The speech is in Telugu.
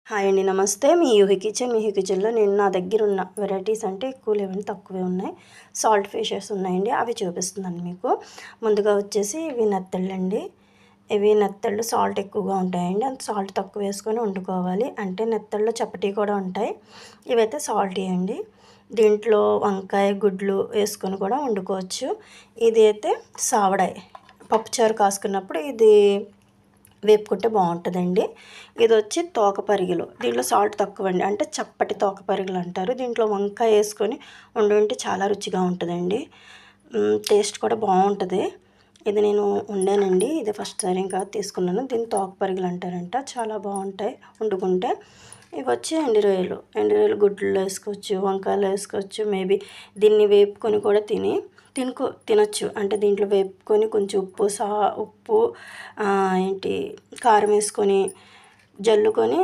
హాయ్ అండి. నమస్తే. మీ యూహి కిచెన్. మీ యూహి కిచెన్‌లో నేను నా దగ్గరున్న వెరైటీస్ అంటే ఎక్కువ లేవండి, తక్కువే ఉన్నాయి. సాల్ట్ ఫిషెస్ ఉన్నాయండి. అవి చూపిస్తున్నాను మీకు. ముందుగా వచ్చేసి ఇవి నెత్తళ్ళండి. ఇవి నెత్తళ్ళు సాల్ట్ ఎక్కువగా ఉంటాయండి. అంత సాల్ట్ తక్కువ వేసుకొని వండుకోవాలి. అంటే నెత్తళ్ళు చప్పటి కూడా ఉంటాయి. ఇవైతే సాల్టీ అండి. దీంట్లో వంకాయ, గుడ్లు వేసుకొని కూడా వండుకోవచ్చు. ఇది అయితే సావడాయి. పప్పుచారు కాసుకున్నప్పుడు ఇది వేపుకుంటే బాగుంటుందండి. ఇది వచ్చి తోక పరిగెలు. దీంట్లో సాల్ట్ తక్కువండి. అంటే చప్పటి తోక పరిగెలు అంటారు. దీంట్లో వంకాయ వేసుకొని వండుకుంటే చాలా రుచిగా ఉంటుందండి. టేస్ట్ కూడా బాగుంటుంది. ఇది నేను వండానండి. ఇది ఫస్ట్ సారి ఇంకా తీసుకున్నాను. దీన్ని తోక పరిగెలు అంటారంట. చాలా బాగుంటాయి వండుకుంటే. ఇవి వచ్చి ఎండు రొయ్యలు. ఎండు రొయ్యలు గుడ్లలో వేసుకోవచ్చు, వంకాయలు వేసుకోవచ్చు. మేబీ దీన్ని వేపుకొని కూడా తినొచ్చు. అంటే దీంట్లో వేపుకొని కొంచెం ఉప్పు కారం వేసుకొని జల్లుకొని